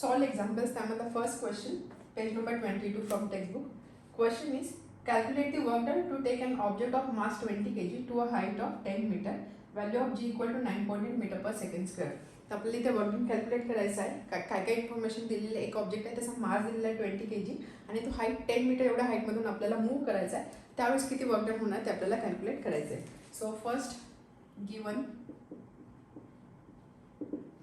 solve examples. The first question, page number 22 from textbook. Question is, calculate the work done to take an object of mass 20 kg to a height of 10 meter. Value of g equal to 9.8 meter per second square. तर आपल्याला इथे work done calculate करायचं आहे. काय काय information दिलेलं आहे. एक ऑब्जेक्ट आहे, त्याचा मास दिलेला आहे 20 kg आणि तो हाईट 10 मीटर एवढ्या हाईटमधून आपल्याला मूव्ह करायचा आहे. त्यावेळेस किती वर्क डन होणार ते आपल्याला कॅल्क्युलेट करायचं आहे. So first given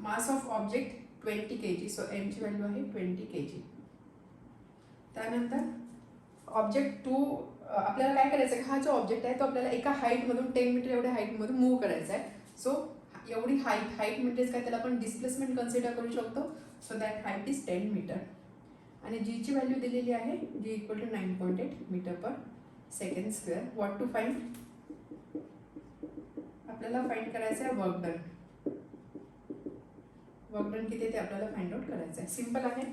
mass of object 20 kg. So m ची व्हॅल्यू आहे 20 kg. त्यानंतर ऑब्जेक्ट 2 आपल्याला काय करायचं आहे, हा जो ऑब्जेक्ट आहे तो आपल्याला एका हाईटमधून 10 मीटर एवढ्या हाईटमधून मूव्ह करायचा आहे. सो एवढी हाईट म्हणजेच काय, त्याला आपण डिस्प्लेसमेंट कन्सिडर करू शकतो. So that height is 10 meter आणि जी ची व्हॅल्यू दिलेली आहे g equal to 9.8 meter per second square. What to find, आपल्याला फाइंड करायचं आहे वर्क डन. वर्क डन किती ते आपल्याला फाइंड आउट करायचं आहे. सिंपल आहे,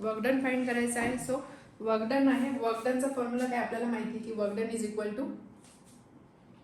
वर्क डन फाइंड करायचं आहे. सो वर्क डन आहे, वर्क डनचा फॉर्म्युला काय आपल्याला माहिती आहे की work done is equal to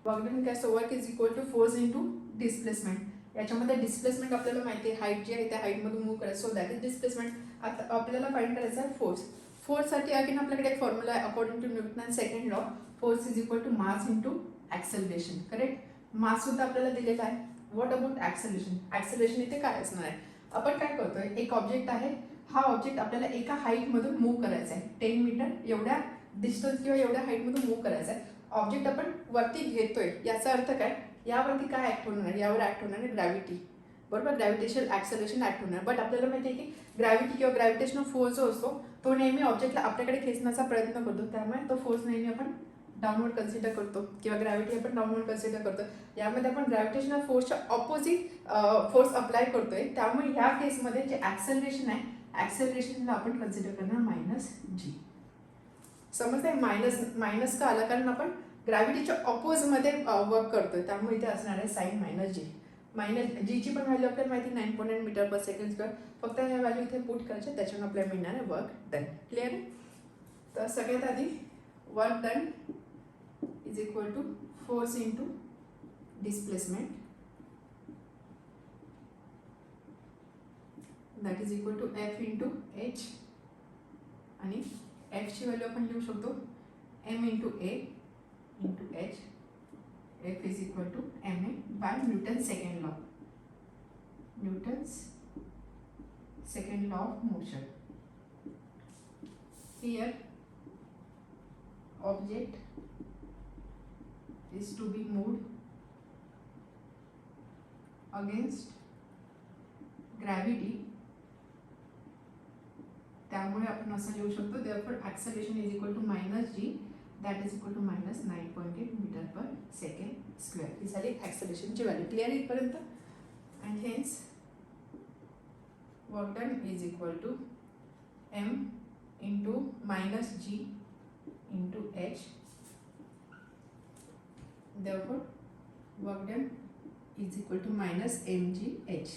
काय, so work is equal to force into displacement. याच्यामध्ये डिस्प्लेसमेंट आपल्याला माहिती आहे, हाईट जी आहे त्या हाईटमधून मूव्ह करायचं. So that is displacement. आता आपल्याला फाइंड करायचं आहे फोर्स. फोर्ससाठी अगेन आपल्याकडे एक फॉर्म्युला आहे according to Newton second law. Force is equal to mass into acceleration. Correct. Mass सुद्धा आपल्याला दिलेला आहे. What about acceleration. ॲक्सेलरेशन इथे काय असणार आहे, आपण काय करतोय, एक ऑब्जेक्ट आहे, हा ऑब्जेक्ट आपल्याला एका हाईटमधून मूव्ह करायचा आहे. 10 मीटर एवढ्या डिस्टन्स किंवा एवढ्या हाईटमधून मूव्ह करायचा आहे. ऑब्जेक्ट आपण वरती घेतोय, याचा अर्थ काय, यावरती काय ऍक्ट होणार आहे, यावर ऍक्ट होणार आहे ग्रॅव्हिटी. बरोबर, ग्रॅव्हिटेशनल ॲक्सेलरेशन ऍक्ट होणार. बट आपल्याला माहिती आहे की ग्रॅव्हिटी किंवा ग्रॅव्हिटेशनल फोर्स जो असतो तो नेहमी ऑब्जेक्टला आपल्याकडे खेचण्याचा प्रयत्न करतो. त्यामुळे तो फोर्स नेहमी आपण डाऊनवर्ड कन्सिडर करतो किंवा ग्रॅव्हिटी आपण डाऊनवर्ड कन्सिडर करतो. यामध्ये आपण ग्रॅव्हिटेशनल फोर्सच्या ऑपोजिट फोर्स अप्लाय करतोय. त्यामुळे ह्या केसमध्ये जे ॲक्सेलरेशन आहे, ॲक्सेलरेशनला आपण कन्सिडर करणार मायनस जी. समजतंय, मायनस का आला, कारण आपण ग्रॅव्हिटीच्या ऑपोजमध्ये वर्क करतोय. त्यामुळे इथे असणार आहे साईन मायनस जी. मायनस जीची पण व्हॅल्यू आपल्याला माहिती 9.8 मीटर पर सेकंड स्क्वेअर. फक्त ह्या व्हॅल्यू इथे पुट करायच्या, त्याच्यानं आपल्याला मिळणार आहे वर्क डन. क्लिअर आहे. तर सगळ्यात आधी work done is equal to force into displacement, that is equal to F into H. आणि एफची व्हॅल्यू आपण लिहू शकतो M into A into H. F is equal to M A by Newton second law. Newton's second law of motion. Here object is to be moved against gravity. त्यामुळे आपण असं लिहू शकतो, therefore acceleration is equal to minus g, that is equal to minus 9.8 meter per second square. ही झाली ॲक्सेलरेशनची value. Clear इथपर्यंत. And hence work done is equal to m into minus g into h. Therefore work done is equal to minus mgh.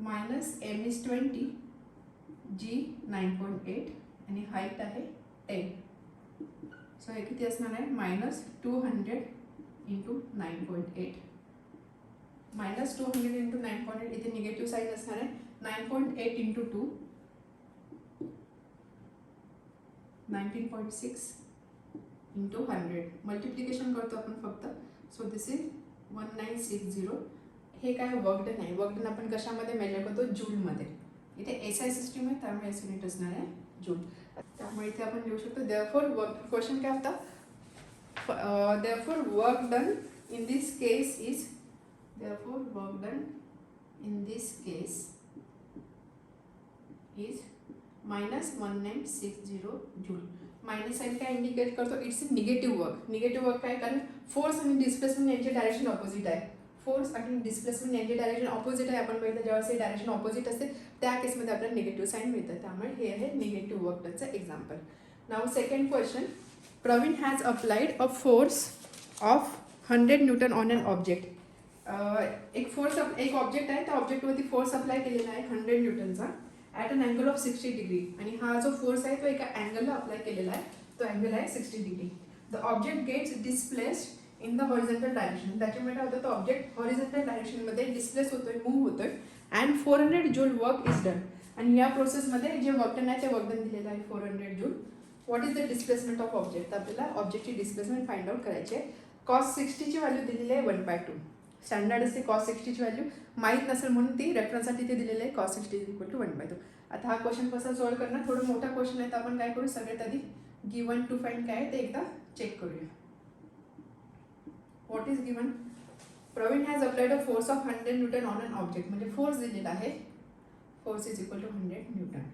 Minus m is 20, g 9.8 आणि height आहे 10. So हे किती असणार आहे, मायनस 200 इंटू 9.8. मायनस 200 इंटू 9.8, इथे negative sine असणार आहे. 9.8 into 2 19.6 into 100. Multiplication करतो आपण फक्त. So this is 1960. हे काय वर्क डन आहे. वर्क डन आपण कशामध्ये मेजर करतो, जूलमध्ये. इथे एस आय सिस्टीम आहे त्यामुळे एस युनिट असणार आहे जूल. त्यामुळे इथे आपण लिहू शकतो देअरफॉर वर्क. क्वेश्चन काय होता, therefore work done in this case is, therefore work done in this case is minus 1960 joule. Minus sign काय इंडिकेट करतो, it's a negative work. Negative work काय, कारण फोर्स आणि डिस्प्लेसमेंट यांची डायरेक्शन ऑपोजिट आहे. Force आणि डिस्प्लेसमेंट यांची direction opposite आहे. आपण बघितलं जेव्हा हे डायरेक्शन ऑपोजिट असते त्या केसमध्ये आपल्याला निगेटिव्ह साईन मिळतं. त्यामुळे हे आहे निगेटिव्ह वर्क डनचं एक्झाम्पल. नाव second question. Praveen has applied a force of 100 newton on an object. एक ऑब्जेक्ट आहे, त्या ऑब्जेक्टवरती फोर्स अप्लाय केलेला आहे 100 न्यूटनचा at an angle of 60 degree. आणि हा जो फोर्स आहे तो एका अँगलला अप्लाय केलेला आहे. तो अँगल आहे 60 degree. The object gets displaced in the horizontal direction. त्याच्यामुळे काय होतं, तो ऑब्जेक्ट हॉरिझॉन्टल डायरेक्शनमध्ये डिस्प्लेस होतोय, मूव्ह होतोय. And 400 joule work is done. आणि या प्रोसेसमध्ये जे वर्क डन आहे ते वर्क डन दिलेलं आहे 400 joule. What is the displacement of object, तर आपल्याला ऑब्जेक्टची डिस्प्लेसमेंट फाइंड आउट करायची आहे. कॉस 60ची व्हॅल्यू दिलेली आहे 1/2. स्टँडर्ड असते कॉस 60ची व्हॅल्यू माहीत नसेल म्हणून ती रेफरन्ससाठी ते दिलेलं आहे कॉस 60 इक्वल टू 1/2. आता हा क्वेश्चन कसा सॉल्व करणार, थोडं मोठा क्वेश्चन आहे तर आपण काय करू, सगळ्यात आधी गिवन टू फाइंड काय आहे ते एकदा चेक करूया. What is given, Praveen has applied a force of 100 newton on an object, म्हणजे फोर्स दिलेला आहे, force is equal to 100 newton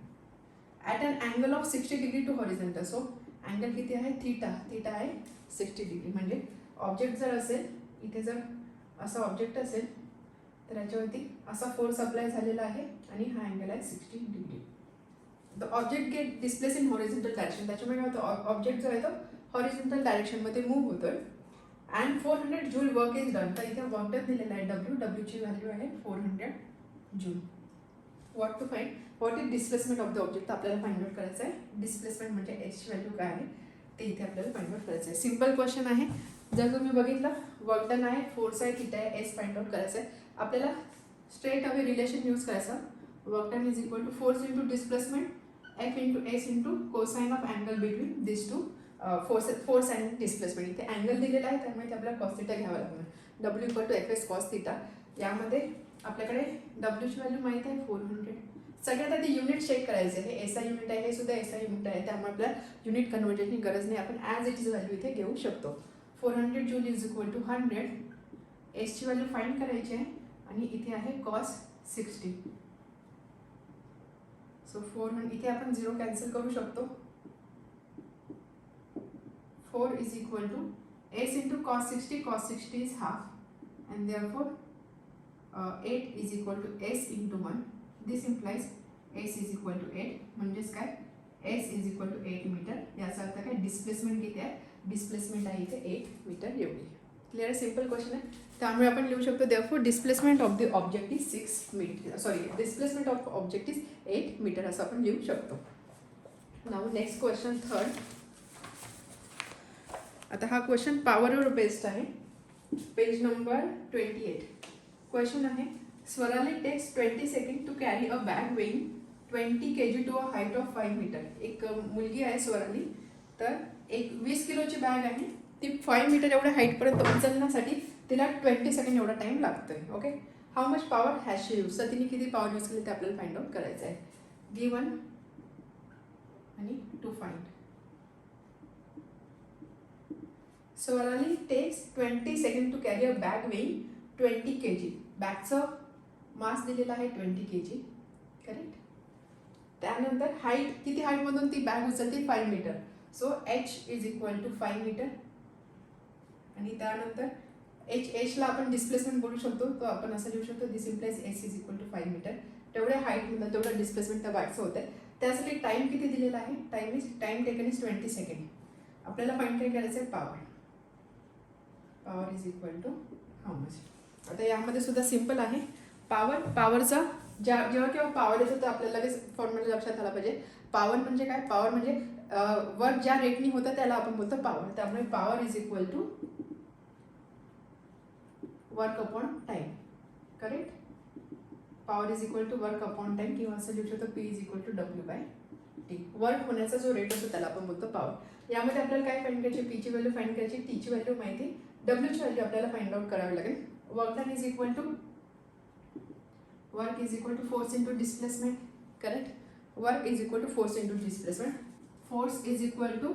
at an angle of 60 degree to horizontal. So angle किती आहे, थीटा, थीटा आहे 60 डिग्री. म्हणजे object जर असेल, इथे जर असा ऑब्जेक्ट असेल तर याच्यावरती असा फोर्स अप्लाय झालेला आहे आणि हा अँगल आहे 60 degree. The object get displace in horizontal direction, त्याच्यामुळे काय होतं, ऑब्जेक्ट जो आहे तो हॉरिझॉन्टल डायरेक्शनमध्ये मूव्ह होतोय. And 400 joule work is done, तर इथे वर्क डन दिलेला आहे डब्ल्यू, डब्ल्यूची व्हॅल्यू आहे 400 joule. What to find, what is displacement of the object, आपल्याला फाइंड आउट करायचं आहे. डिस्प्लेसमेंट म्हणजे एचची व्हॅल्यू काय आहे ते इथे आपल्याला फाइंड आउट करायचं आहे. सिम्पल क्वेश्चन आहे. जर तुम्ही बघितलं, वर्क डन आहे, फोर्स आहे, थीटा आहे, एस फाइंड आउट करायचं आहे. आपल्याला स्ट्रेट अवे रिलेशन यूज करायचं. Work done is equal to force into displacement, F into S into cosine of angle between this two, force and displacement. इथे angle दिलेला आहे त्यामुळे आपल्याला कॉस थिटा घ्यावा लागणार. W equal to F S cos theta. यामध्ये आपल्याकडे डब्ल्यूची value माहीत आहे 400. सगळ्यात आधी युनिट चेक करायचे आहे. एस आय युनिट आहे, हे सुद्धा एस आय युनिट आहे, त्यामुळे आपल्याला युनिट कन्वर्जनची गरज नाही, आपण ॲज इट इज व्हॅल्यू इथे घेऊ शकतो. 400 जूल इज इक्वल टू 100. एसची व्हॅल्यू फाइंड करायची आहे आणि इथे आहे कॉस 60. सो 400, इथे आपण 0 कॅन्सल करू शकतो. 4 is equal to s into cos 60, cos 60 is half and therefore 8 is equal to s into 1. This implies s is equal to 8, म्हणजेच काय, s is equal to 8 metre. याचा अर्थ काय, डिस्प्लेसमेंट किती आहे, डिस्प्लेसमेंट आहे इथे 8 मीटर एवढी. क्लिअर, सिम्पल क्वेश्चन आहे, त्यामुळे आपण लिहू शकतो therefore displacement of the object is 6 metre, sorry displacement of object is 8 metre असं आपण लिहू शकतो. Now next question, third. आता हा क्वेश्चन पॉवरवर बेस्ड आहे, पेज नंबर 28. क्वेश्चन आहे, Swarali takes 20 second to carry a bag weighing 20 kg to a height of 5 metre. एक मुलगी आहे स्वराली, तर एक 20 किलोची बॅग आहे, ती 5 मीटर एवढ्या हाईटपर्यंत उचलण्यासाठी तिला 20 सेकंड एवढा टाईम लागतोय. Okay, how much power has she use, तर तिने किती पॉवर यूज केली ते आपल्याला फाइंड आउट करायचं आहे. गिवन आणि to find. Swarali takes 20 second to carry a bag weighing 20 kg. बॅगचं मास दिलेला आहे 20 kg, करेक्ट. त्यानंतर हाईट, किती हाईटमधून ती बॅग उचलते, 5 metre. So H is equal to 5 metre. आणि त्यानंतर एचला आपण डिस्प्लेसमेंट बोलू शकतो, तो आपण असं लिहू शकतो, this implies S is equal to 5 meter. तेवढ्या हाईटमधून तेवढं डिस्प्लेसमेंट त्या बॅगचं होतं. त्यासाठी टाईम किती दिलेला आहे, टाईम टेकन इज 20 सेकंड. आपल्याला फाइंड काय करायचं आहे, power. Power is equal to how much. आता यामध्ये सुद्धा सिम्पल आहे. पॉवरचा जेव्हा केव्हा पॉवर येतो तर आपल्याला लगेच फॉर्म्युला लक्षात आला पाहिजे. पॉवर म्हणजे काय, पॉवर म्हणजे वर्क ज्या रेटनी होतं त्याला आपण बोलतो पॉवर. त्यामुळे power is equal to work upon time, correct. Power is equal to work upon time, किंवा असं लिहू शकतो P is equal to W/T. Work होण्याचा जो रेट असतो त्याला आपण बोलतो पॉवर. यामध्ये आपल्याला काय फाइंड करायची, पीची व्हॅल्यू फाइंड करायची, टीची व्हॅल्यू माहिती, डब्ल्यूची व्हॅल्यू आपल्याला फाइंड आउट करावी लागेल. Work done is equal to work is equal to force into displacement, correct. Work is equal to force into displacement. Force is equal to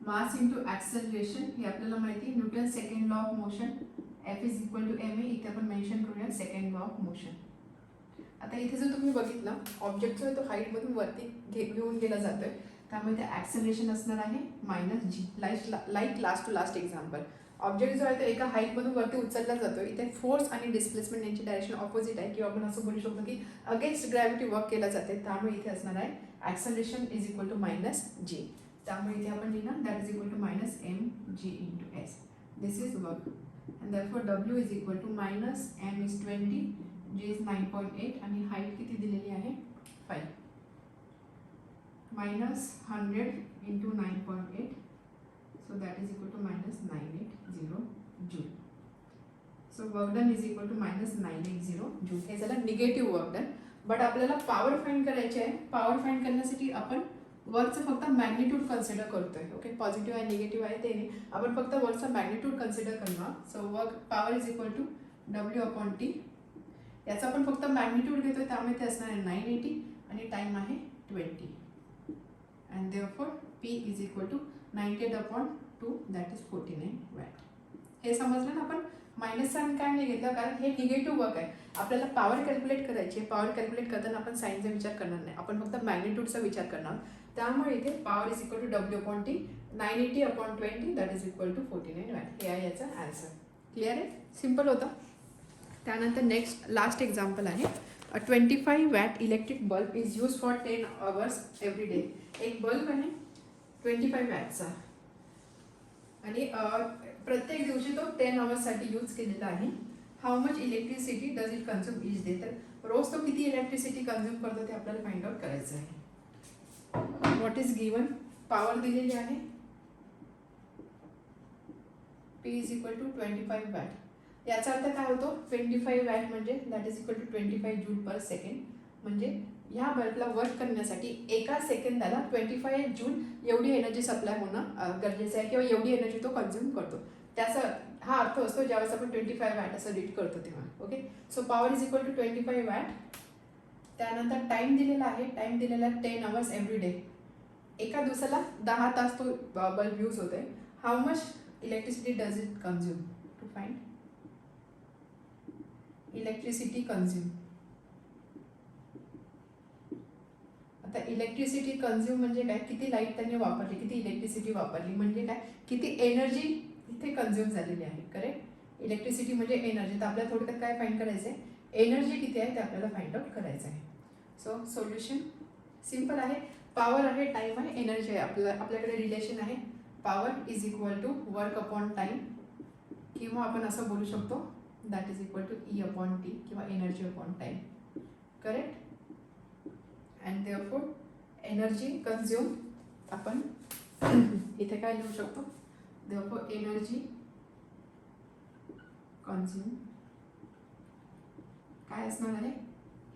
mass into acceleration, हे आपल्याला माहिती, Newton second law of motion. F is equal to M A, इथे आपण mention करूया second law of motion. आता इथे जर तुम्ही बघितलं, ऑब्जेक्ट जो आहे तो हाईटमधून वरती घेऊन गेला जातोय, त्यामुळे ते ॲक्सेलरेशन असणार आहे -g. Like last to last example, object जो आहे तो एका हाईटमधून वरती उचलला जातो. इथे फोर्स आणि डिस्प्लेसमेंट यांची डायरेक्शन ऑपोजिट आहे, किंवा आपण असं बोलू शकतो की अगेन्स्ट ग्रॅव्हिटी वर्क केला जाते. त्यामुळे इथे असणार आहे acceleration is equal to -g. त्यामुळे इथे आपण लिहिणार that is equal to -mg into S. This is work and therefore W is equal to -m is 20, g is 9.8 आणि हाईट किती दिलेली आहे 5. -100 इंटू 9.8, so that is equal to -980 joule. So work done is equal to -980 joule. हे झालं negative work done. But आपल्याला power find करायची आहे. पॉवर फाइंड करण्यासाठी आपण वर्कचं फक्त मॅग्निट्यूड कन्सिडर करतोय. ओके, पॉझिटिव्ह आहे निगेटिव्ह आहे ते नाही, आपण फक्त वर्कचं मॅग्निट्यूड कन्सिडर करणार. So work power is equal to W/T. याचा आपण फक्त मॅग्निट्यूड घेतोय, त्यामुळे ते असणार आहे 980 आणि टाइम आहे 20. And therefore P is equal to 98/2 that is 49 watt. हे समजलं ना. आपण मायनस साइन काय नाही घेतलं, कारण हे निगेटिव्ह वर्क आहे. आपल्याला पॉवर कॅल्क्युलेट करायची आहे. पॉवर कॅल्क्युलेट करताना आपण साईनचा विचार करणार नाही, आपण फक्त मॅग्निट्यूडचा विचार करणार. त्यामुळे इथे power is equal to W/T 980/20 that is equal to 49 watt. हे आहे याचा आन्सर. क्लिअर आहे, सिम्पल होता. त्यानंतर नेक्स्ट लास्ट एक्झाम्पल आहे. 25 watt electric bulb is use for 10 hours every day. एक बल्ब आहे 25 वॅटचा आणि प्रत्येक दिवशी तो 10 आवर्ससाठी यूज केलेला आहे. How much electricity does it consume each day. तर रोज तो किती इलेक्ट्रिसिटी कन्झ्युम करतो ते आपल्याला फाइंड आउट करायचं आहे. व्हॉट इज गिवन, पॉवर दिलेली आहे P is equal to 25 watt. याचा अर्थ काय होतो, 25 वॅट म्हणजे that is equal to 25 joule per second. म्हणजे ह्या बल्बला वर्क करण्यासाठी एका सेकंदाला 25 जूल एवढी एनर्जी सप्लाय होणं गरजेचं आहे, किंवा एवढी एनर्जी तो कन्झ्युम करतो. त्याचा हा अर्थ असतो ज्यावेळेस आपण 25 वॅट असं रीड करतो तेव्हा. Okay, so power is equal to 25 watt. त्यानंतर टाइम दिलेला आहे, टाइम दिलेला आहे 10 आवर्स एव्हरी डे. एका दिवसाला 10 तास तो बल्ब यूज होते. How much electricity does it consume. To find electricity consume. आता इलेक्ट्रिसिटी कन्झ्युम म्हणजे काय, किती लाईट त्यांनी वापरली, किती इलेक्ट्रिसिटी वापरली, म्हणजे काय, किती एनर्जी इथे कन्झ्युम झालेली आहे. करेक्ट, इलेक्ट्रिसिटी म्हणजे एनर्जी. तर आपल्याला थोडक्यात काय फाइंड करायचं आहे, एनर्जी किती आहे ते आपल्याला फाइंड आउट करायचं आहे. सो सोल्युशन सिम्पल आहे. पॉवर आहे, टाइम आहे, एनर्जी आहे. आपल्याकडे रिलेशन आहे power is equal to work upon time, किंवा आपण असं बोलू शकतो that is equal to E/T किंवा energy upon time. Correct. And therefore energy consume आपण इथे काय लिहू शकतो, देअरफॉर एनर्जी कन्झ्युम काय असणार आहे,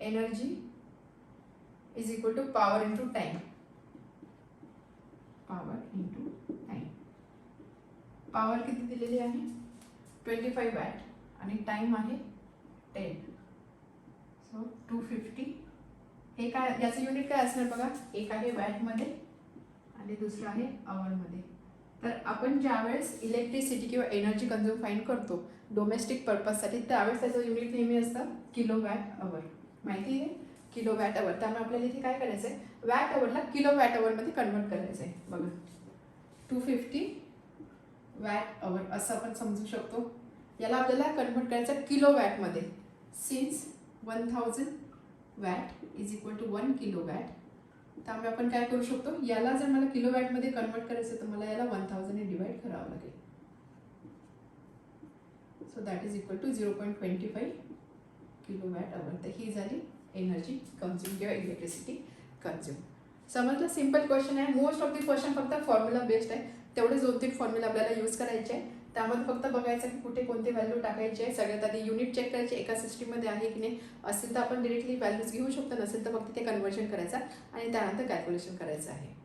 energy is equal to power into time. Power into time. Power किती दिलेली आहे 25 वॅट आणि टाइम आहे 10. सो 250. हे काय, याचं युनिट काय असणार बघा, एक आहे वॅटमध्ये आणि दुसरं आहे आवरमध्ये. तर आपण ज्यावेळेस इलेक्ट्रिसिटी किंवा एनर्जी कन्झ्युम फाइंड करतो डोमेस्टिक पर्पजसाठी, त्यावेळेस त्याचं युनिट नेहमी असतं किलो वॅट अवर. माहिती आहे, किलो वॅट अवर. त्यामुळे आपल्याला इथे काय करायचं आहे, वॅट अवरला किलो वॅट अवरमध्ये कन्वर्ट करायचं आहे. बघा 250 वॅट अवर असं आपण समजू शकतो. याला आपल्याला कन्वर्ट करायचं किलो वॅटमध्ये. Since 1000 watt is equal to 1 kilowatt. त्यामुळे आपण काय करू शकतो, याला जर मला किलो वॅटमध्ये कन्वर्ट करायचं तर मला याला 1000 ने डिवाइड करावं लागेल. So that is equal to 0.25 kilowatt hour. तर ही झाली एनर्जी कन्झ्युम किंवा इलेक्ट्रिसिटी कन्झ्युम. समजलं, सिम्पल क्वेश्चन आहे. मोस्ट ऑफ द क्वेश्चन फक्त फॉर्म्युला बेस्ड आहे. तेवढे 2-3 फॉर्म्युला आपल्याला यूज करायचे आहे. त्यामध्ये फक्त बघायचं की कुठे कोणते व्हॅल्यू टाकायचे आहे. सगळ्यात आधी युनिट चेक करायचे एका सिस्टीममध्ये आहे की नाही. असेल तर आपण डिरेक्टली व्हॅल्यूज घेऊ शकतो, नसेल तर फक्त ते कन्वर्जन करायचं आणि त्यानंतर कॅल्क्युलेशन करायचं आहे.